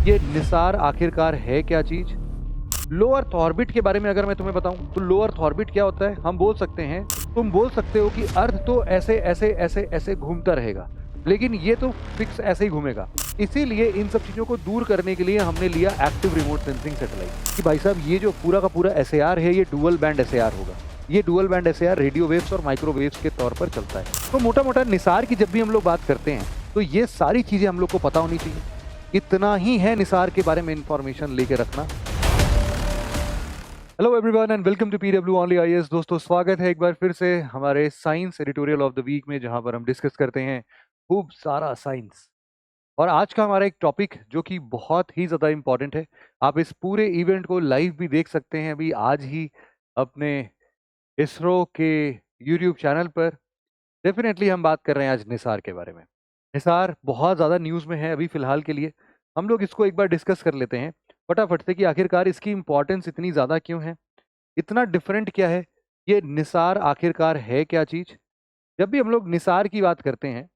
ये निसार आखिरकार है क्या चीज? लो अर्थ ऑर्बिट के बारे में अगर मैं तुम्हें बताऊं तो लो अर्थ ऑर्बिट क्या होता है, हम बोल सकते हैं, तुम बोल सकते हो कि अर्थ तो ऐसे ऐसे ऐसे ऐसे घूमता रहेगा, लेकिन ये तो फिक्स ऐसे ही घूमेगा। इसीलिए इन सब चीजों को दूर करने के लिए हमने लिया एक्टिव रिमोट सेंसिंग सैटेलाइट कि भाई साहब ये जो पूरा का पूरा एसएआर है ये डुअल बैंड एसएआर होगा। ये dual band SAR radio waves और माइक्रोवेव्स के तौर पर चलता है। तो मोटा मोटा निसार की जब भी हम लोग बात करते हैं तो ये सारी चीजें हम लोग को पता होनी चाहिए। इतना ही है निसार के बारे में इंफॉर्मेशन लेके रखना। Hello everyone and welcome to PW only IAS. दोस्तों स्वागत है एक बार फिर से हमारे science editorial of the week में, जहां पर हम डिस्कस करते हैं खूब सारा साइंस। और आज का हमारा एक टॉपिक जो कि बहुत ही ज़्यादा इम्पॉर्टेंट है। आप इस पूरे इवेंट को लाइव भी देख सकते हैं अभी आज ही अपने इसरो के यूट्यूब चैनल पर। डेफिनेटली हम बात कर रहे हैं आज निसार के बारे में। निसार बहुत ज़्यादा न्यूज़ में है अभी फ़िलहाल के लिए। हम लोग इसको एक बार डिस्कस कर लेते हैं फटाफट से कि आखिरकार इसकी इम्पोर्टेंस इतनी ज़्यादा क्यों है, इतना डिफरेंट क्या है, ये निसार आखिरकार है क्या चीज़। जब भी हम लोग निसार की बात करते हैं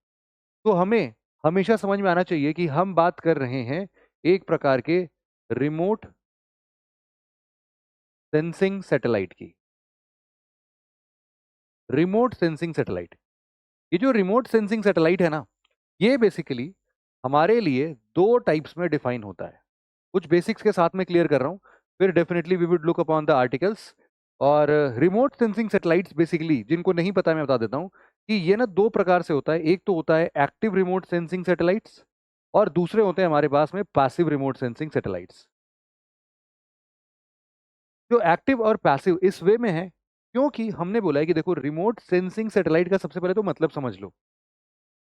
तो हमें हमेशा समझ में आना चाहिए कि हम बात कर रहे हैं एक प्रकार के रिमोट सेंसिंग सैटेलाइट की। रिमोट सेंसिंग सैटेलाइट, ये जो रिमोट सेंसिंग सैटेलाइट है ना, ये बेसिकली हमारे लिए दो टाइप्स में डिफाइन होता है। कुछ बेसिक्स के साथ में क्लियर कर रहा हूँ, फिर definitely we would look upon the articles. और रिमोट सेंसिंग सैटेलाइट्स बेसिकली जिनको नहीं पता मैं बता देता हूँ कि ये ना दो प्रकार से होता है। एक तो होता है एक्टिव रिमोट सेंसिंग सैटेलाइट्स और दूसरे होते हैं हमारे पास में पैसिव रिमोट सेंसिंग सैटेलाइट्स। जो एक्टिव और पैसिव इस वे में है क्योंकि हमने बोला है कि देखो रिमोट सेंसिंग सैटेलाइट का सबसे पहले तो मतलब समझ लो।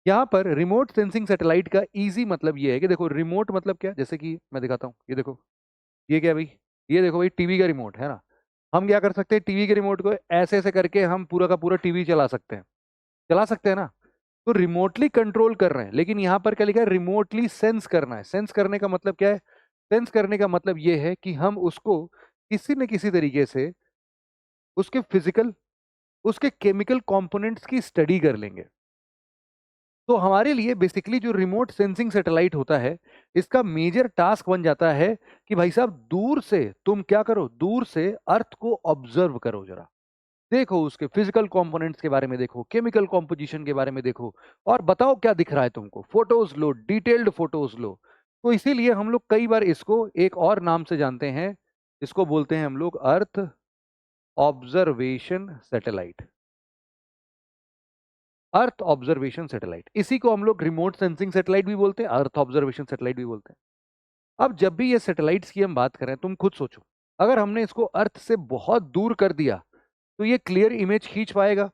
यहाँ पर रिमोट सेंसिंग सैटेलाइट का इजी मतलब ये है कि देखो रिमोट मतलब क्या, जैसे कि मैं दिखाता हूँ, ये देखो, ये क्या भाई, ये देखो भाई टीवी का रिमोट है ना। हम क्या कर सकते हैं, टीवी के रिमोट को ऐसे ऐसे करके हम पूरा का पूरा टीवी चला सकते हैं ना। तो रिमोटली कंट्रोल कर रहे हैं, लेकिन यहाँ पर क्या लिखा है, रिमोटली सेंस करना है। सेंस करने का मतलब क्या है, सेंस करने का मतलब ये है कि हम उसको किसी न किसी तरीके से उसके फिजिकल, उसके केमिकल कंपोनेंट्स की स्टडी कर लेंगे। तो हमारे लिए बेसिकली जो रिमोट सेंसिंग सैटेलाइट होता है, इसका मेजर टास्क बन जाता है कि भाई साहब दूर से तुम क्या करो, दूर से अर्थ को ऑब्जर्व करो, जरा देखो उसके फिजिकल कंपोनेंट्स के बारे में, देखो केमिकल कॉम्पोजिशन के बारे में देखो, और बताओ क्या दिख रहा है तुमको। फोटोज लो, डिटेल्ड फोटोज लो। तो इसीलिए हम लोग कई बार इसको एक और नाम से जानते हैं, इसको बोलते हैं हम लोग earth observation satellite. Earth observation satellite, इसी को हम लोग रिमोट सेंसिंग सैटेलाइट भी बोलते हैं, अर्थ ऑब्जर्वेशन सैटेलाइट भी बोलते हैं। अब जब भी ये सैटेलाइट्स की हम बात करें, तुम खुद सोचो, अगर हमने इसको अर्थ से बहुत दूर कर दिया तो ये क्लियर इमेज खींच पाएगा?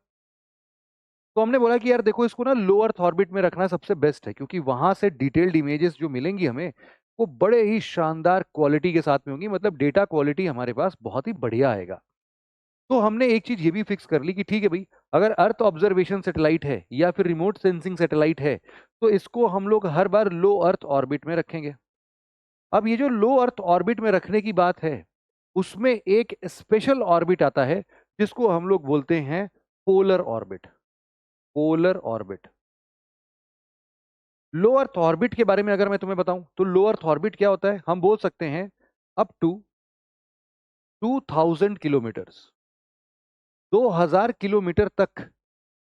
तो हमने बोला कि यार देखो इसको ना लो अर्थ ऑर्बिट में रखना सबसे बेस्ट है, क्योंकि वहां से डिटेल्ड इमेजेस जो मिलेंगी हमें वो बड़े ही शानदार क्वालिटी के साथ में होंगी, मतलब डेटा क्वालिटी हमारे पास बहुत ही बढ़िया आएगा। तो हमने एक चीज ये भी फिक्स कर ली कि ठीक है भाई, अगर अर्थ ऑब्जर्वेशन सैटेलाइट है या फिर रिमोट सेंसिंग सैटेलाइट है तो इसको हम लोग हर बार लो अर्थ ऑर्बिट में रखेंगे। अब ये जो लो अर्थ ऑर्बिट में रखने की बात है, उसमें एक स्पेशल ऑर्बिट आता है जिसको हम लोग बोलते हैं पोलर ऑर्बिट। पोलर ऑर्बिट, लो अर्थ ऑर्बिट के बारे में अगर मैं तुम्हें बताऊं तो लो अर्थ ऑर्बिट क्या होता है, हम बोल सकते हैं अप टू 2000 किलोमीटर्स, 2000 किलोमीटर तक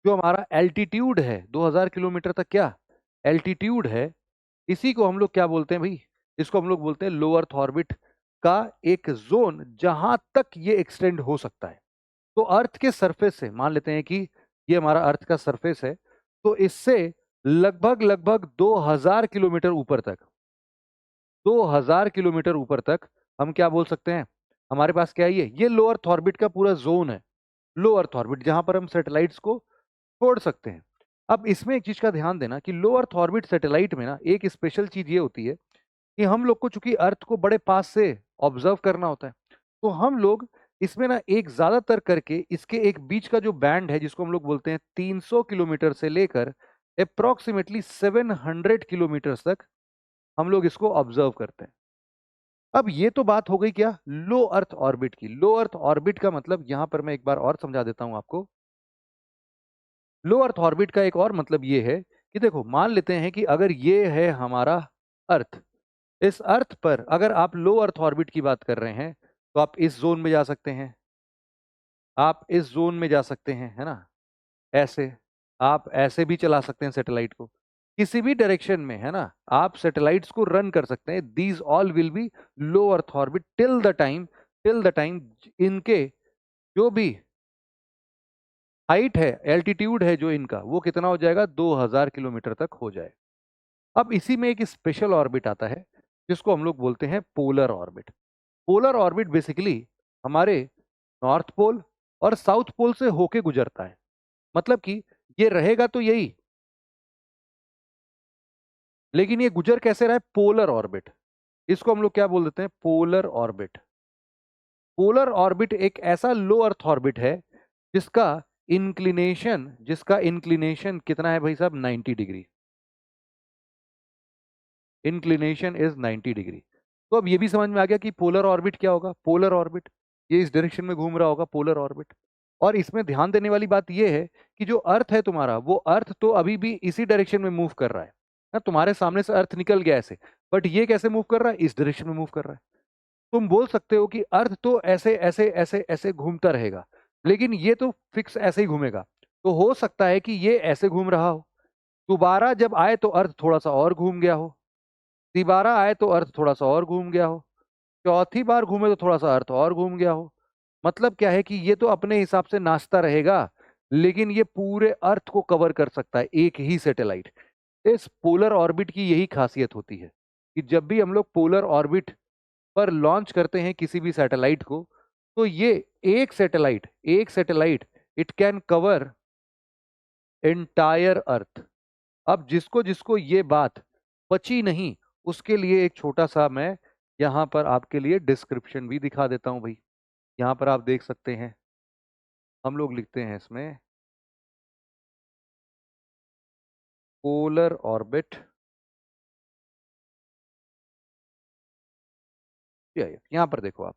जो हमारा एल्टीट्यूड है, 2000 किलोमीटर तक क्या एल्टीट्यूड है, इसी को हम लोग क्या बोलते हैं भाई, इसको हम लोग बोलते हैं लो अर्थ ऑर्बिट का एक जोन, जहां तक ये एक्सटेंड हो सकता है। तो अर्थ के सरफेस से मान लेते हैं कि ये हमारा अर्थ का सरफेस है, तो इससे लगभग लगभग 2000 किलोमीटर ऊपर तक, 2000 किलोमीटर ऊपर तक हम क्या बोल सकते हैं, हमारे पास क्या है, ये लो अर्थ ऑर्बिट का पूरा जोन है। लो अर्थ ऑर्बिट जहां पर हम सैटेलाइट्स को छोड़ सकते हैं। अब इसमें एक चीज का ध्यान देना कि लो अर्थ ऑर्बिट सैटेलाइट में ना एक स्पेशल चीज ये होती है कि हम लोग को चूंकि अर्थ को बड़े पास से ऑब्जर्व करना होता है, तो हम लोग इसमें ना एक ज्यादातर करके इसके एक बीच का जो बैंड है जिसको हम लोग बोलते हैं 300 किलोमीटर से लेकर अप्रोक्सीमेटली 700 किलोमीटर तक हम लोग इसको ऑब्जर्व करते हैं। अब ये तो बात हो गई क्या, लो अर्थ ऑर्बिट की। लो अर्थ ऑर्बिट का मतलब यहां पर मैं एक बार और समझा देता हूं आपको। लो अर्थ ऑर्बिट का एक और मतलब ये है कि देखो मान लेते हैं कि अगर ये है हमारा अर्थ, इस अर्थ पर अगर आप लो अर्थ ऑर्बिट की बात कर रहे हैं तो आप इस जोन में जा सकते हैं, आप इस जोन में जा सकते हैं, है ना, ऐसे आप ऐसे भी चला सकते हैं सैटेलाइट को, किसी भी डायरेक्शन में, है ना, आप सैटेलाइट्स को रन कर सकते हैं। These all will be low earth orbit till the time इनके जो भी हाइट है, एल्टीट्यूड है जो इनका, वो कितना हो जाएगा, 2000 किलोमीटर तक हो जाए। अब इसी में एक स्पेशल ऑर्बिट आता है जिसको हम लोग बोलते हैं polar orbit. Polar orbit basically हमारे नॉर्थ पोल और साउथ पोल से होके गुजरता है। मतलब कि ये रहेगा तो यही, लेकिन ये गुजर कैसे रहा है, पोलर ऑर्बिट। इसको हम लोग क्या बोल देते हैं, पोलर ऑर्बिट। पोलर ऑर्बिट एक ऐसा लो अर्थ ऑर्बिट है जिसका इंक्लिनेशन कितना है भाई साहब, 90 डिग्री। Inclination is 90 degree. तो अब ये भी समझ में आ गया कि पोलर ऑर्बिट क्या होगा। पोलर ऑर्बिट ये इस डायरेक्शन में घूम रहा होगा, पोलर ऑर्बिट। और इसमें ध्यान देने वाली बात ये है कि जो अर्थ है तुम्हारा, वो अर्थ तो अभी भी इसी डायरेक्शन में मूव कर रहा है ना, तुम्हारे सामने से अर्थ निकल गया ऐसे, बट ये कैसे मूव कर रहा है, इस डायरेक्शन में मूव कर रहा है। तुम बोल सकते हो कि अर्थ तो ऐसे ऐसे ऐसे ऐसे घूमता रहेगा, लेकिन ये तो फिक्स ऐसे ही घूमेगा। तो हो सकता है कि ये ऐसे घूम रहा हो, दोबारा जब आए तो अर्थ थोड़ा सा और घूम गया हो, तिबारा आए तो अर्थ थोड़ा सा और घूम गया हो, चौथी बार घूमे तो थोड़ा सा अर्थ और घूम गया हो। मतलब क्या है कि ये तो अपने हिसाब से नाचता रहेगा, लेकिन ये पूरे अर्थ को कवर कर सकता है एक ही सैटेलाइट। इस पोलर ऑर्बिट की यही खासियत होती है कि जब भी हम लोग पोलर ऑर्बिट पर लॉन्च करते हैं किसी भी सैटेलाइट को, तो ये एक satellite it can cover entire earth. अब जिसको जिसको ये बात बची नहीं, उसके लिए एक छोटा सा मैं यहाँ पर आपके लिए डिस्क्रिप्शन भी दिखा देता हूँ भाई। यहाँ पर आप देख सकते हैं, हम लोग लिखते हैं इसमें पोलर ऑर्बिट, यहाँ पर देखो आप,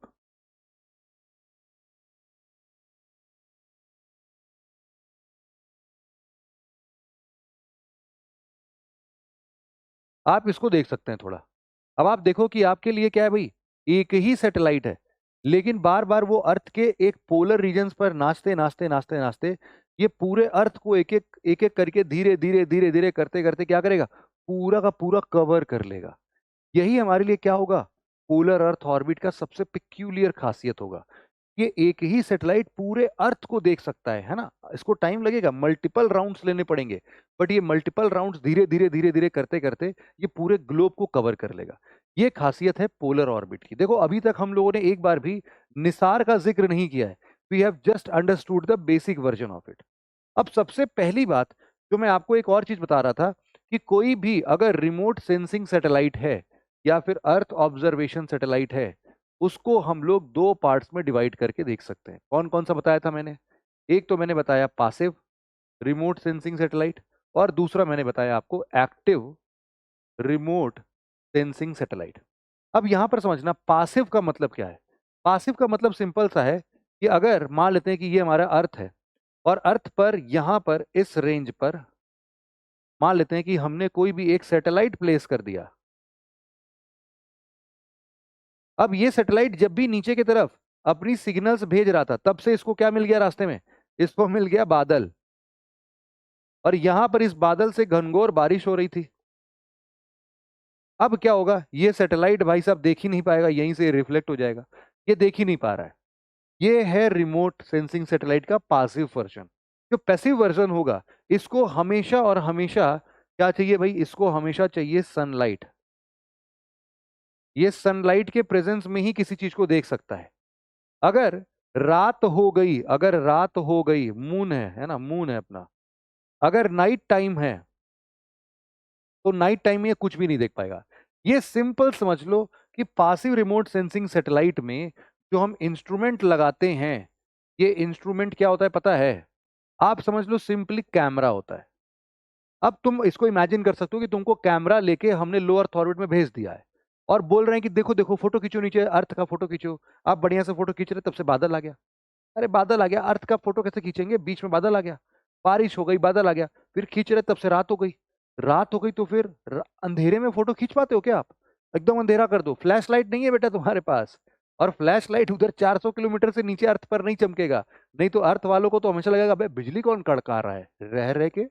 आप इसको देख सकते हैं थोड़ा। अब आप देखो कि आपके लिए क्या है भाई, एक ही सैटेलाइट है, लेकिन बार बार वो अर्थ के एक पोलर रीजन्स पर नाचते नाचते नाचते नाचते ये पूरे अर्थ को एक एक करके धीरे धीरे धीरे धीरे करते करते क्या करेगा, पूरा का पूरा कवर कर लेगा। यही हमारे लिए क्या होगा, पोलर अर्थ ऑर्बिट का सबसे पिक्यूलियर खासियत होगा। ये एक ही सैटेलाइट पूरे अर्थ को देख सकता है ना। इसको टाइम लगेगा, मल्टीपल राउंड्स लेने पड़ेंगे, बट ये मल्टीपल राउंड्स धीरे धीरे धीरे धीरे करते करते ये पूरे ग्लोब को कवर कर लेगा। ये खासियत है पोलर ऑर्बिट की। देखो अभी तक हम लोगों ने एक बार भी निसार का जिक्र नहीं किया है, we have just understood the basic version of it. अब सबसे पहली बात जो मैं आपको एक और चीज बता रहा था कि कोई भी अगर रिमोट सेंसिंग सैटेलाइट है या फिर अर्थ ऑब्जर्वेशन सैटेलाइट है, उसको हम लोग दो पार्ट्स में डिवाइड करके देख सकते हैं। कौन कौन सा बताया था मैंने, एक तो मैंने बताया पासिव रिमोट सेंसिंग सैटेलाइट, और दूसरा मैंने बताया आपको एक्टिव रिमोट सेंसिंग सैटेलाइट। अब यहां पर समझना पासिव का मतलब क्या है। पासिव का मतलब सिंपल सा है कि अगर मान लेते हैं कि ये हमारा अर्थ है, और अर्थ पर यहां पर इस रेंज पर मान लेते हैं कि हमने कोई भी एक सैटेलाइट प्लेस कर दिया। अब ये सैटेलाइट जब भी नीचे की तरफ अपनी सिग्नल्स भेज रहा था, तब से इसको क्या मिल गया रास्ते में, इसको मिल गया बादल, और यहां पर इस बादल से घनघोर बारिश हो रही थी। अब क्या होगा, ये सैटेलाइट भाई साहब देख ही नहीं पाएगा, यहीं से रिफ्लेक्ट हो जाएगा, ये देख ही नहीं पा रहा है। ये है रिमोट सेंसिंग सैटेलाइट का पासिव वर्जन। जो पैसिव वर्जन होगा, इसको हमेशा और हमेशा क्या चाहिए भाई, इसको हमेशा चाहिए सनलाइट। ये सनलाइट के प्रेजेंस में ही किसी चीज को देख सकता है। अगर रात हो गई, मून है ना, मून है अपना, अगर नाइट टाइम है तो नाइट टाइम में ये कुछ भी नहीं देख पाएगा। ये सिंपल समझ लो कि पासिव रिमोट सेंसिंग सैटेलाइट में जो हम इंस्ट्रूमेंट लगाते हैं, ये इंस्ट्रूमेंट क्या होता है पता है, आप समझ लो सिंपली कैमरा होता है। अब तुम इसको इमेजिन कर सकते हो कि तुमको कैमरा लेके हमने लो अर्थ ऑर्बिट में भेज दिया है, और बोल रहे हैं कि देखो देखो फोटो खींचो, नीचे अर्थ का फोटो खींचो। आप बढ़िया से फोटो खींच रहे, तब से बादल आ गया। अरे बादल आ गया, अर्थ का फोटो कैसे खींचेंगे, बीच में बादल आ गया, बारिश हो गई, बादल आ गया, फिर खींच रहे तब से रात हो गई। रात हो गई तो फिर अंधेरे में फोटो खींच पाते हो क्या आप, एकदम अंधेरा कर दो, फ्लैश लाइट नहीं है बेटा तुम्हारे पास, और फ्लैश लाइट उधर 400 किलोमीटर से नीचे अर्थ पर नहीं चमकेगा, नहीं तो अर्थ वालों को तो हमेशा लगेगा अबे बिजली कौन कड़का रहा है रह रह के,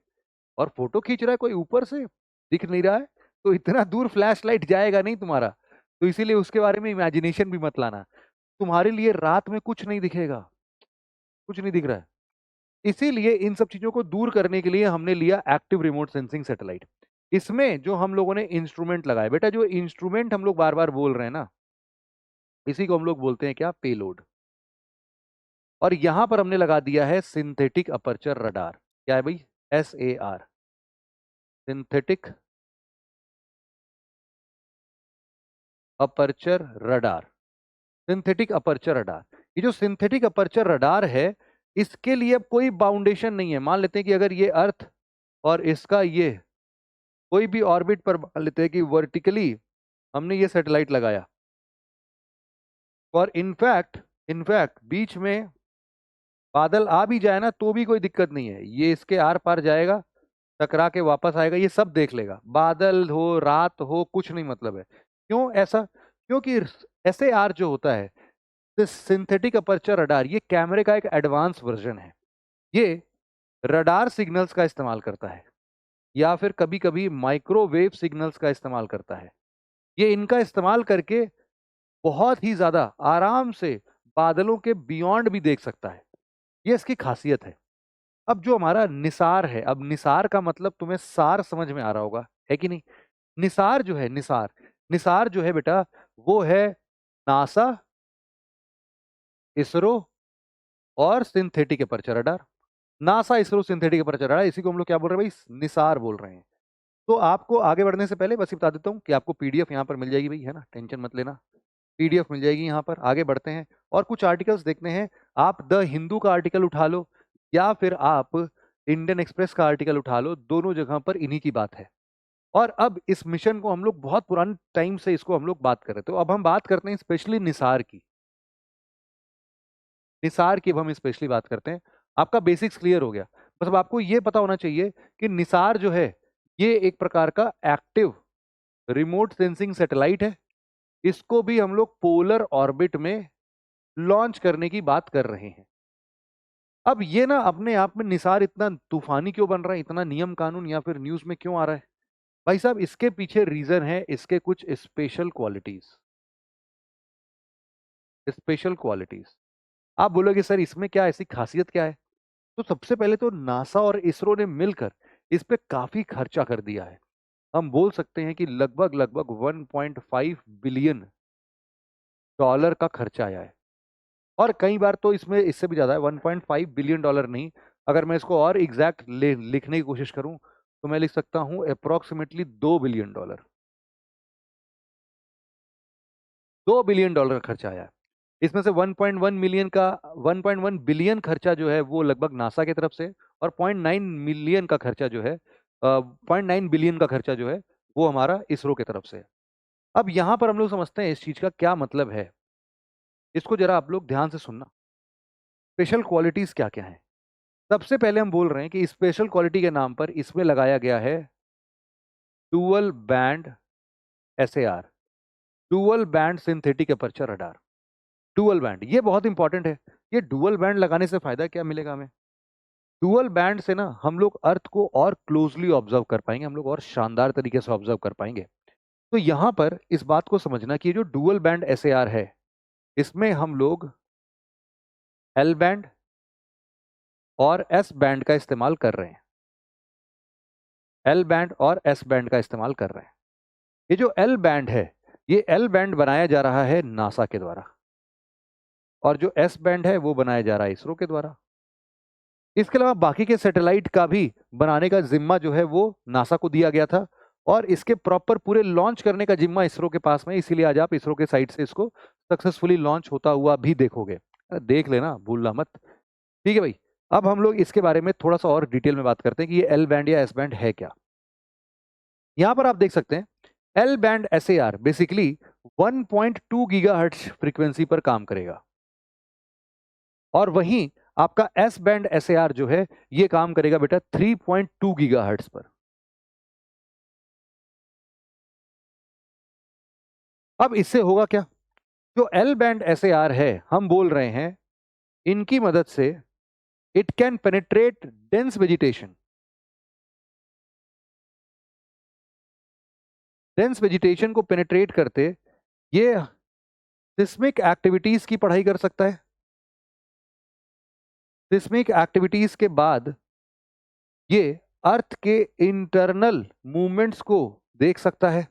और फोटो खींच रहा है कोई ऊपर से, दिख नहीं रहा है, तो इतना दूर फ्लैश लाइट जाएगा नहीं तुम्हारा। तो इसीलिए उसके बारे में इमेजिनेशन भी मत लाना, तुम्हारे लिए रात में कुछ नहीं दिखेगा, कुछ नहीं दिख रहा है। इसीलिए इन सब चीजों को दूर करने के लिए हमने लिया एक्टिव रिमोट सेंसिंग सैटेलाइट। इसमें जो हम लोगों ने इंस्ट्रूमेंट लगाए, बेटा जो इंस्ट्रूमेंट हम लोग बार बार बोल रहे हैं ना, इसी को हम लोग बोलते हैं क्या, पेलोड। और यहां पर हमने लगा दिया है सिंथेटिक अपर्चर रडार। क्या है भाई, SAR, synthetic aperture radar. Synthetic aperture radar, ये जो सिंथेटिक अपर्चर रडार है, इसके लिए अब कोई बाउंडेशन नहीं है। मान लेते हैं कि अगर ये अर्थ और इसका ये कोई भी ऑर्बिट पर, मान लेते हैं कि वर्टिकली हमने ये सैटेलाइट लगाया, और इनफैक्ट बीच में बादल आ भी जाए ना तो भी कोई दिक्कत नहीं है, ये इसके आर पार जाएगा, टकरा के वापस आएगा, ये सब देख लेगा, बादल हो रात हो कुछ नहीं मतलब है। क्यों ऐसा, क्योंकि SAR जो होता है, सिंथेटिक अपर्चर रडार, ये कैमरे का एक एडवांस वर्जन है। ये रडार सिग्नल्स का इस्तेमाल करता है, या फिर कभी कभी माइक्रोवेव सिग्नल्स का इस्तेमाल करता है। ये इनका इस्तेमाल करके बहुत ही ज्यादा आराम से बादलों के बियॉन्ड भी देख सकता है, ये इसकी खासियत है। अब जो हमारा निसार है, अब निसार का मतलब तुम्हें सार समझ में आ रहा होगा, है कि नहीं। निसार जो है, निसार जो है बेटा, वो है नासा, इसरो और synthetic aperture radar. NASA, ISRO, synthetic aperture radar, इसी को हम लोग क्या बोल रहे हैं भाई, निसार बोल रहे हैं। तो आपको आगे बढ़ने से पहले बस ये बता देता हूँ कि आपको PDF यहाँ पर मिल जाएगी भाई, है ना, टेंशन मत लेना, PDF मिल जाएगी यहाँ पर। आगे बढ़ते हैं और कुछ आर्टिकल्स देखते हैं। आप द हिंदू का आर्टिकल उठा लो, या फिर आप इंडियन एक्सप्रेस का आर्टिकल उठा लो, दोनों जगह पर इन्हीं की बात है। और अब इस मिशन को हम लोग बहुत पुराने टाइम से इसको हम लोग बात कर रहे थे, तो अब हम बात करते हैं स्पेशली निसार की। निसार की अब हम स्पेशली बात करते हैं। आपका बेसिक्स क्लियर हो गया, बस अब आपको ये पता होना चाहिए कि निसार जो है, ये एक प्रकार का एक्टिव रिमोट सेंसिंग सैटेलाइट है। इसको भी हम लोग पोलर ऑर्बिट में लॉन्च करने की बात कर रहे हैं। अब ये ना अपने आप में निसार इतना तूफानी क्यों बन रहा है, इतना नियम कानून या फिर न्यूज में क्यों आ रहा है भाई साहब, इसके पीछे रीजन है इसके कुछ स्पेशल क्वालिटीज। स्पेशल क्वालिटीज, आप बोलोगे सर इसमें क्या ऐसी खासियत क्या है। तो सबसे पहले तो नासा और इसरो ने मिलकर इस पे काफी खर्चा कर दिया है। हम बोल सकते हैं कि लगभग लगभग 1.5 बिलियन डॉलर का खर्चा आया है, और कई बार तो इसमें इससे भी ज्यादा है, 1.5 बिलियन डॉलर नहीं। अगर मैं इसको और एग्जैक्ट लिखने की कोशिश करूं तो मैं लिख सकता हूं approximately 2 billion dollar. 2 billion dollar खर्चा आया है। इसमें से 1.1 बिलियन खर्चा जो है वो लगभग नासा की तरफ से, और 0.9 मिलियन का खर्चा जो है, 0.9 बिलियन का खर्चा जो है वो हमारा इसरो की तरफ से है। अब यहां पर हम लोग समझते हैं इस चीज का क्या मतलब है, इसको जरा आप लोग ध्यान से सुनना। स्पेशल क्वालिटीज क्या क्या है। सबसे पहले हम बोल रहे हैं कि स्पेशल क्वालिटी के नाम पर इसमें लगाया गया है dual band SAR, dual band synthetic aperture radar. Dual band ये बहुत इंपॉर्टेंट है। ये डुअल बैंड लगाने से फायदा क्या मिलेगा हमें, डुअल बैंड से ना हम लोग अर्थ को और क्लोजली ऑब्जर्व कर पाएंगे, हम लोग और शानदार तरीके से ऑब्जर्व कर पाएंगे। तो यहां पर इस बात को समझना कि ये जो डुअल बैंड SAR है, इसमें हम लोग L बैंड और S बैंड का इस्तेमाल कर रहे हैं। L बैंड और S बैंड का इस्तेमाल कर रहे हैं। ये जो L बैंड है, ये L बैंड बनाया जा रहा है नासा के द्वारा, और जो S बैंड है वो बनाया जा रहा है इसरो के द्वारा। इसके अलावा बाकी के सैटेलाइट का भी बनाने का जिम्मा जो है वो नासा को दिया गया था, और इसके प्रॉपर पूरे लॉन्च करने का जिम्मा इसरो के पास में, इसीलिए आज आप इसरो के साइड से इसको सक्सेसफुली लॉन्च होता हुआ भी देखोगे। देख लेना, भूलना मत। ठीक है भाई, अब हम लोग इसके बारे में थोड़ा सा और डिटेल में बात करते हैं कि ये L बैंड या S बैंड है क्या। यहां पर आप देख सकते हैं L band SAR basically 1.2 gigahertz frequency पर काम करेगा, और वहीं आपका S बैंड SAR जो है ये काम करेगा बेटा 3.2 गीगाहर्ट्ज पर। अब इससे होगा क्या, जो एल बैंड SAR है हम बोल रहे हैं इनकी मदद से it can penetrate dense vegetation. Dense vegetation को पेनिट्रेट करते ये सिस्मिक एक्टिविटीज की पढ़ाई कर सकता है। सिस्मिक एक्टिविटीज के बाद ये अर्थ के इंटरनल मूवमेंट्स को देख सकता है।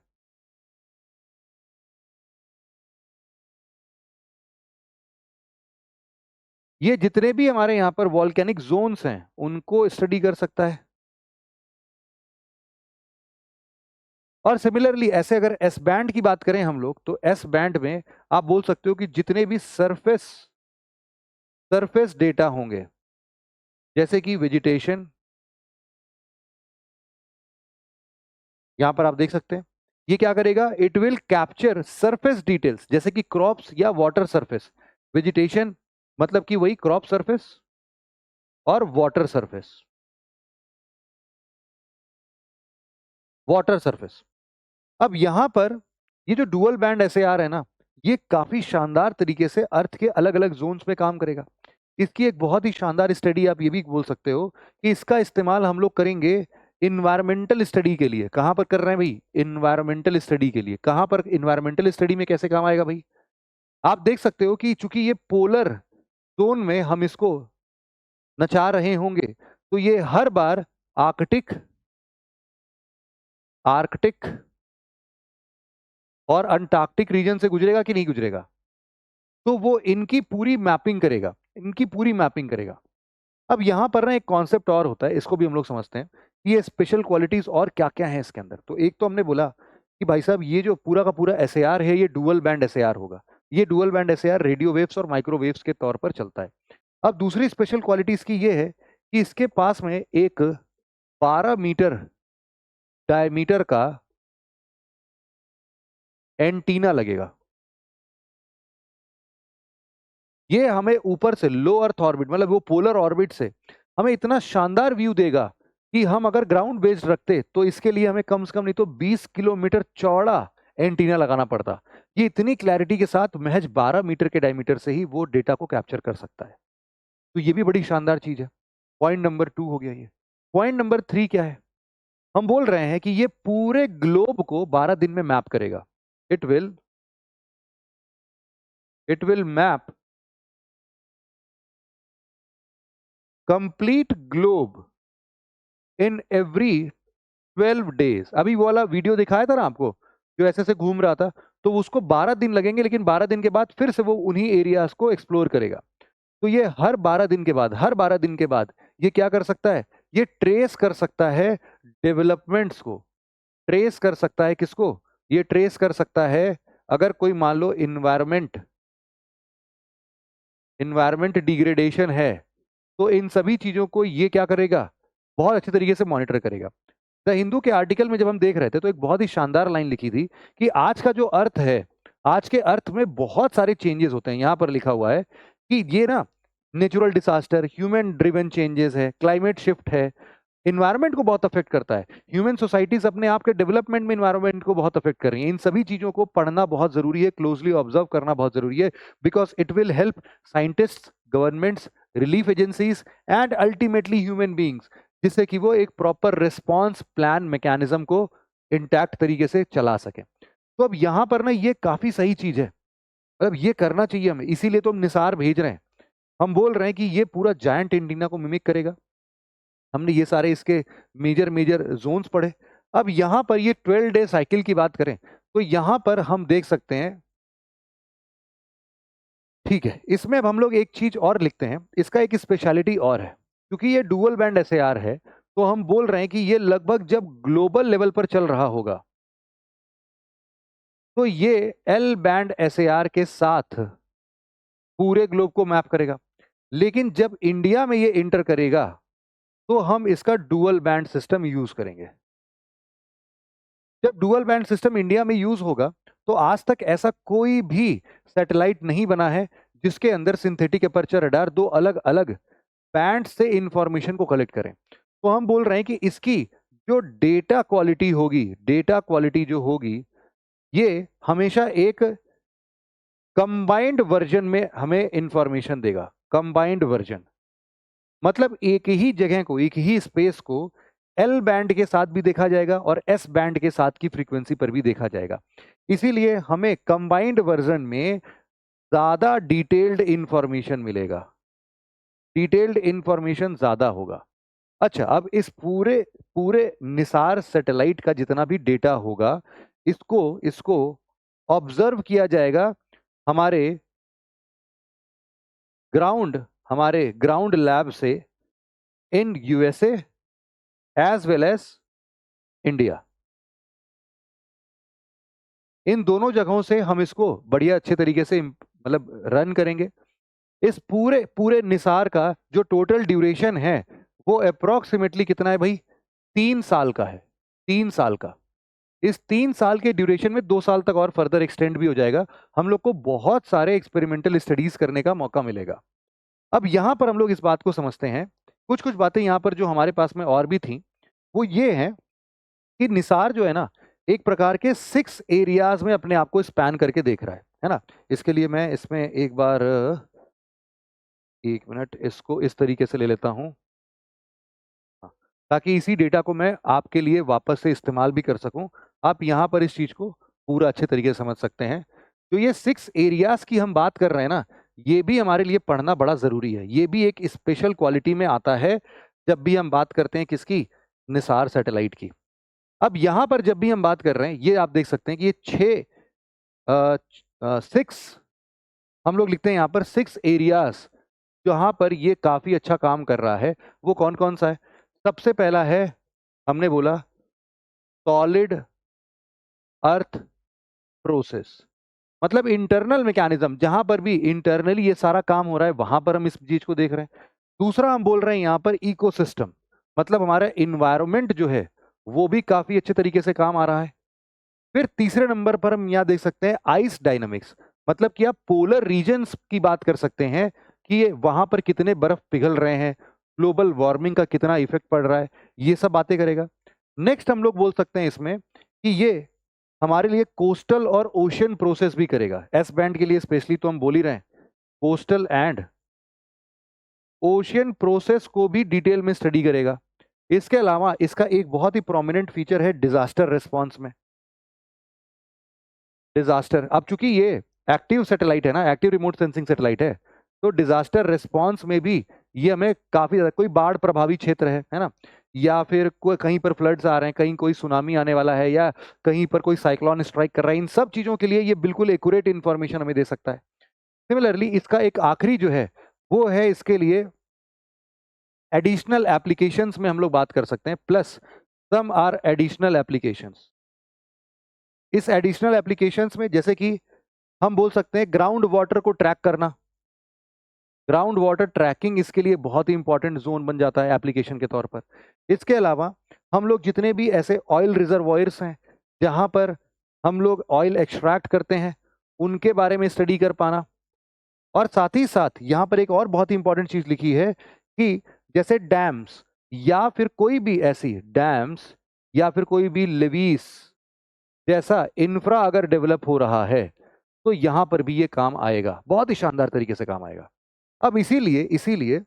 ये जितने भी हमारे यहाँ पर वॉल्केनिक जोन्स हैं उनको स्टडी कर सकता है। और सिमिलरली ऐसे अगर एस बैंड की बात करें हम लोग, तो एस बैंड में आप बोल सकते हो कि जितने भी सरफेस डेटा होंगे जैसे कि वेजिटेशन, यहां पर आप देख सकते हैं ये क्या करेगा, it will capture surface details जैसे कि क्रॉप्स या वाटर सरफेस। वेजिटेशन मतलब कि वही क्रॉप सरफेस और वाटर सरफेस। Water surface. अब यहां पर ये जो डुअल बैंड SAR है ना, ये काफी शानदार तरीके से अर्थ के अलग अलग जोन्स में काम करेगा। इसकी एक बहुत ही शानदार स्टडी आप ये भी बोल सकते हो कि इसका इस्तेमाल हम लोग करेंगे इन्वायरमेंटल स्टडी के लिए। कहां पर कर रहे हैं भाई, इन्वायरमेंटल स्टडी के लिए। कहां पर इन्वायरमेंटल स्टडी में कैसे काम आएगा भाई, आप देख सकते हो कि चूंकि ये पोलर जोन में हम इसको नचा रहे होंगे, तो ये हर बार आर्कटिक आर्कटिक और अंटार्कटिक रीजन से गुजरेगा कि नहीं गुजरेगा, तो वो इनकी पूरी मैपिंग करेगा, इनकी पूरी मैपिंग करेगा। अब यहाँ पर ना एक कॉन्सेप्ट और होता है, इसको भी हम लोग समझते हैं कि ये स्पेशल क्वालिटीज और क्या क्या है इसके अंदर। तो एक तो हमने बोला कि भाई साहब ये जो पूरा का पूरा SAR है ये डुअल बैंड SAR होगा। ये dual band SAR radio waves और माइक्रोवेव्स के तौर पर चलता है। अब दूसरी स्पेशल क्वालिटी इसकी ये है कि इसके पास में एक 12 मीटर डायमीटर का एंटीना लगेगा। ये हमें ऊपर से लो अर्थ ऑर्बिट मतलब वो पोलर ऑर्बिट से हमें इतना शानदार व्यू देगा कि हम अगर ग्राउंड बेस्ड रखते तो इसके लिए हमें कम से कम नहीं तो 20 किलोमीटर चौड़ा एंटीना लगाना पड़ता। ये इतनी क्लैरिटी के साथ महज 12 मीटर के डायमीटर से ही वो डेटा को कैप्चर कर सकता है। तो ये भी बड़ी शानदार चीज है। पॉइंट नंबर 2 हो गया ये। पॉइंट नंबर 3 क्या है, हम बोल रहे हैं कि ये पूरे ग्लोब को 12 दिन में मैप करेगा। It will map complete globe in every 12 days. अभी वो वाला वीडियो दिखाया था ना आपको जो ऐसे से घूम रहा था, तो उसको 12 दिन लगेंगे, लेकिन 12 दिन के बाद फिर से वो उन्हीं एरियाज को एक्सप्लोर करेगा। तो ये हर 12 दिन के बाद, हर 12 दिन के बाद ये क्या कर सकता है, ये ट्रेस कर सकता है डेवलपमेंट्स को। ट्रेस कर सकता है किसको, ये ट्रेस कर सकता है अगर कोई मान लो इन्वायरमेंट डिग्रेडेशन है, तो इन सभी चीजों को ये क्या करेगा, बहुत अच्छे तरीके से मॉनिटर करेगा। द हिंदू के आर्टिकल में जब हम देख रहे थे तो एक बहुत ही शानदार लाइन लिखी थी कि आज का जो अर्थ है, आज के अर्थ में बहुत सारे चेंजेस होते हैं। यहां पर लिखा हुआ है कि ये ना natural disaster, human driven changes है, क्लाइमेट शिफ्ट है, इन्वायरमेंट को बहुत अफेक्ट करता है। ह्यूमन सोसाइटीज अपने आप के डेवलपमेंट में इन्वायरमेंट को बहुत अफेक्ट कर रही है। इन सभी चीजों को पढ़ना बहुत जरूरी है, क्लोजली ऑब्जर्व करना बहुत जरूरी है, because it will help scientist, governments, relief agencies and ultimately human beings, जिससे कि वो एक प्रॉपर रिस्पॉन्स प्लान मैकेनिज्म को इंटैक्ट तरीके से चला सके। तो अब यहां पर ना ये काफी सही चीज है, मतलब ये करना चाहिए हमें, इसीलिए तो हम निसार भेज रहे हैं। हम बोल रहे हैं कि ये पूरा जायंट एंटीना को मिमिक करेगा। हमने ये सारे इसके मेजर मेजर जोन्स पढ़े। अब यहां पर ये 12 डे साइकिल की बात करें तो यहां पर हम देख सकते हैं, ठीक है, इसमें अब हम लोग एक चीज और लिखते हैं, इसका एक स्पेशलिटी और है। क्योंकि ये डुअल बैंड SAR है, तो हम बोल रहे हैं कि ये लगभग जब ग्लोबल लेवल पर चल रहा होगा तो ये एल बैंड SAR के साथ पूरे ग्लोब को मैप करेगा। लेकिन जब इंडिया में ये इंटर करेगा तो हम इसका डुअल बैंड सिस्टम यूज करेंगे। जब डुअल बैंड सिस्टम इंडिया में यूज होगा तो आज तक ऐसा कोई भी सैटेलाइट नहीं बना है जिसके अंदर सिंथेटिक एपर्चर रडार दो अलग अलग बैंड से इंफॉर्मेशन को कलेक्ट करें। तो हम बोल रहे हैं कि इसकी जो डेटा क्वालिटी होगी, डेटा क्वालिटी जो होगी ये हमेशा एक कंबाइंड वर्जन में हमें इंफॉर्मेशन देगा। कंबाइंड वर्जन मतलब एक ही जगह को, एक ही स्पेस को एल बैंड के साथ भी देखा जाएगा और एस बैंड के साथ की फ्रीक्वेंसी पर भी देखा जाएगा। इसीलिए हमें कंबाइंड वर्जन में ज्यादा डिटेल्ड इंफॉर्मेशन मिलेगा, डिटेल्ड इंफॉर्मेशन ज्यादा होगा। अच्छा, अब इस पूरे पूरे निसार सैटेलाइट का जितना भी डेटा होगा, इसको इसको ऑब्जर्व किया जाएगा हमारे ग्राउंड लैब से in USA as well as India. इन दोनों जगहों से हम इसको बढ़िया अच्छे तरीके से मतलब रन करेंगे। इस पूरे पूरे निसार का जो टोटल ड्यूरेशन है वो अप्रोक्सीमेटली कितना है भाई? 3 साल का है। 3 साल का। इस 3 साल के ड्यूरेशन में 2 साल तक और फर्दर एक्सटेंड भी हो जाएगा। हम लोग को बहुत सारे एक्सपेरिमेंटल स्टडीज करने का मौका मिलेगा। अब यहां पर हम लोग इस बात को समझते हैं, कुछ कुछ बातें यहां पर जो हमारे पास में और भी थी वो ये है कि निसार जो है ना, एक प्रकार के 6 एरियाज में अपने आप को स्पैन करके देख रहा है ना। इसके लिए मैं इसमें एक बार 1 मिनट इसको इस तरीके से ले लेता हूं, ताकि इसी डेटा को मैं आपके लिए वापस से इस्तेमाल भी कर सकूं। आप यहां पर इस चीज को पूरा अच्छे तरीके से समझ सकते हैं। तो ये 6 एरियाज की हम बात कर रहे हैं ना, ये भी हमारे लिए पढ़ना बड़ा जरूरी है। ये भी एक स्पेशल क्वालिटी में आता है जब भी हम बात करते हैं किसकी? निसार सैटेलाइट की। अब यहां पर जब भी हम बात कर रहे हैं, ये आप देख सकते हैं कि ये 6 हम लोग लिखते हैं यहां पर 6 एरियाज जहां पर ये काफी अच्छा काम कर रहा है। वो कौन कौन सा है? सबसे पहला है, हमने बोला सॉलिड अर्थ प्रोसेस, मतलब इंटरनल मैकेनिज्म, जहां पर भी इंटरनली ये सारा काम हो रहा है वहां पर हम इस चीज को देख रहे हैं। दूसरा हम बोल रहे हैं यहां पर इकोसिस्टम, मतलब हमारा इन्वायरमेंट जो है वो भी काफी अच्छे तरीके से काम आ रहा है। फिर तीसरे नंबर पर हम यहाँ देख सकते हैं आइस डायनामिक्स, मतलब कि आप पोलर रीजन्स की बात कर सकते हैं कि ये वहां पर कितने बर्फ पिघल रहे हैं, ग्लोबल वार्मिंग का कितना इफेक्ट पड़ रहा है, ये सब बातें करेगा। नेक्स्ट हम लोग बोल सकते हैं इसमें कि ये हमारे लिए कोस्टल और ओशियन प्रोसेस भी करेगा। एस बैंड के लिए स्पेशली तो हम बोल ही रहे हैं, कोस्टल एंड ओशियन प्रोसेस को भी डिटेल में स्टडी करेगा। इसके अलावा इसका एक बहुत ही प्रोमिनेंट फीचर है डिजास्टर रिस्पॉन्स में। डिजास्टर, अब चूंकि ये एक्टिव सैटेलाइट है ना, एक्टिव रिमोट सेंसिंग सैटेलाइट है, तो डिजास्टर रिस्पॉन्स में भी ये हमें काफी ज्यादा, कोई बाढ़ प्रभावी क्षेत्र है ना, या फिर कोई कहीं पर फ्लड्स आ रहे हैं, कहीं कोई सुनामी आने वाला है, या कहीं पर कोई साइक्लोन स्ट्राइक कर रहा है, इन सब चीजों के लिए ये बिल्कुल एक्यूरेट इंफॉर्मेशन हमें दे सकता है। सिमिलरली इसका एक आखिरी जो है वो है इसके लिए एडिशनल एप्लीकेशंस में हम लोग बात कर सकते हैं, plus some are additional applications. इस एडिशनल एप्लीकेशंस में जैसे कि हम बोल सकते हैं ग्राउंड वाटर को ट्रैक करना। ग्राउंड वाटर ट्रैकिंग इसके लिए बहुत ही इंपॉर्टेंट जोन बन जाता है एप्लीकेशन के तौर पर। इसके अलावा हम लोग जितने भी ऐसे ऑयल रिजर्वॉयर्स हैं जहां पर हम लोग ऑयल एक्सट्रैक्ट करते हैं, उनके बारे में स्टडी कर पाना। और साथ ही साथ यहाँ पर एक और बहुत ही इंपॉर्टेंट चीज लिखी है कि जैसे डैम्स या फिर कोई भी ऐसी डैम्स या फिर कोई भी लेवीस जैसा इंफ्रा अगर डेवलप हो रहा है तो यहां पर भी ये काम आएगा, बहुत ही शानदार तरीके से काम आएगा। अब इसीलिए इसीलिए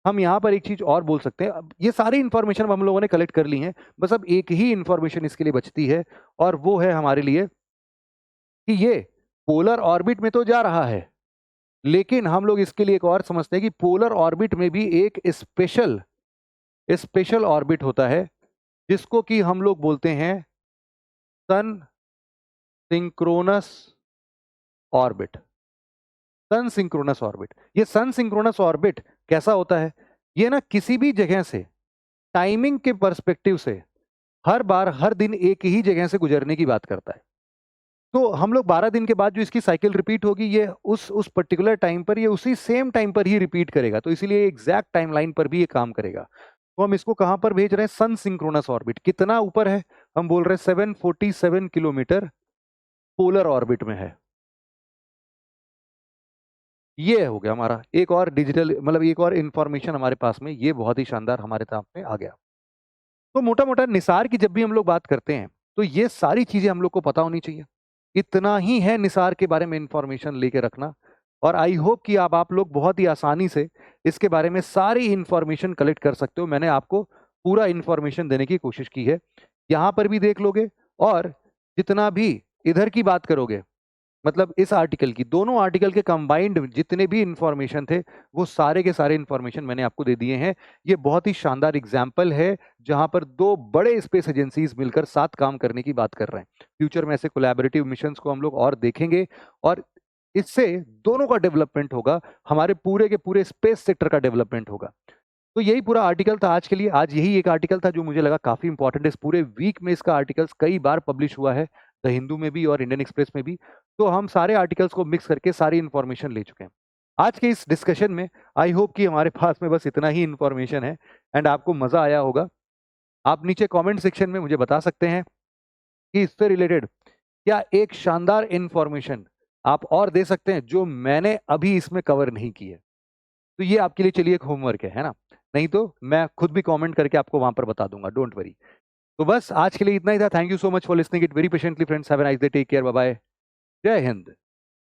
हम यहाँ पर एक चीज और बोल सकते हैं। अब ये सारी इंफॉर्मेशन हम लोगों ने कलेक्ट कर ली है, बस अब एक ही इंफॉर्मेशन इसके लिए बचती है, और वो है हमारे लिए कि ये पोलर ऑर्बिट में तो जा रहा है, लेकिन हम लोग इसके लिए एक और समझते हैं कि पोलर ऑर्बिट में भी एक स्पेशल स्पेशल ऑर्बिट होता है जिसको कि हम लोग बोलते हैं सन सिंक्रोनस ऑर्बिट। सन सिंक्रोनस ऑर्बिट, ये सन सिंक्रोनस ऑर्बिट कैसा होता है? ये ना किसी भी जगह से टाइमिंग के पर्सपेक्टिव से हर बार हर दिन एक ही जगह से गुजरने की बात करता है। तो हम लोग 12 दिन के बाद जो इसकी साइकिल रिपीट होगी, ये उस पर्टिकुलर टाइम पर, ये उसी सेम टाइम पर ही रिपीट करेगा। तो इसीलिए एग्जैक्ट टाइमलाइन पर भी ये काम करेगा। तो हम इसको कहां पर भेज रहे हैं? सन सिंक्रोनस ऑर्बिट। कितना ऊपर है? हम बोल रहे हैं 747 किलोमीटर पोलर ऑर्बिट में है। ये हो गया हमारा एक और डिजिटल, मतलब एक और इंफॉर्मेशन हमारे पास में, ये बहुत ही शानदार हमारे सामने आ गया। तो मोटा मोटा निसार की जब भी हम लोग बात करते हैं तो ये सारी चीजें हम लोग को पता होनी चाहिए। इतना ही है निसार के बारे में इंफॉर्मेशन लेके रखना, और आई होप कि आप लोग बहुत ही आसानी से इसके बारे में सारी इंफॉर्मेशन कलेक्ट कर सकते हो। मैंने आपको पूरा इंफॉर्मेशन देने की कोशिश की है, यहाँ पर भी देख लोगे, और जितना भी इधर की बात करोगे, मतलब इस आर्टिकल की, दोनों आर्टिकल के कंबाइंड जितने भी इंफॉर्मेशन थे वो सारे के सारे इंफॉर्मेशन मैंने आपको दे दिए हैं। ये बहुत ही शानदार एग्जाम्पल है जहां पर दो बड़े स्पेस एजेंसीज मिलकर साथ काम करने की बात कर रहे हैं। फ्यूचर में ऐसे कोलैबोरेटिव मिशंस को हम लोग और देखेंगे, और इससे दोनों का डेवलपमेंट होगा, हमारे पूरे के पूरे स्पेस सेक्टर का डेवलपमेंट होगा। तो यही पूरा आर्टिकल था आज के लिए। आज यही एक आर्टिकल था जो मुझे लगा काफी इंपॉर्टेंट है। इस पूरे वीक में इसका आर्टिकल्स कई बार पब्लिश हुआ है, द हिंदू में भी और इंडियन एक्सप्रेस में भी। तो हम सारे आर्टिकल्स को मिक्स करके सारी इंफॉर्मेशन ले चुके हैं आज के इस डिस्कशन में। आई होप कि हमारे पास में बस इतना ही इंफॉर्मेशन है एंड आपको मजा आया होगा। आप नीचे कमेंट सेक्शन में मुझे बता सकते हैं कि इससे रिलेटेड क्या एक शानदार इंफॉर्मेशन आप और दे सकते हैं जो मैंने अभी इसमें कवर नहीं की है। तो ये आपके लिए चलिए एक होमवर्क है ना। नहीं तो मैं खुद भी कमेंट करके आपको वहां पर बता दूंगा, डोंट वरी। तो बस आज के लिए इतना ही था। Thank you so much for listening it very patiently friends. Have a nice day, take care, bye bye, जय हिंद।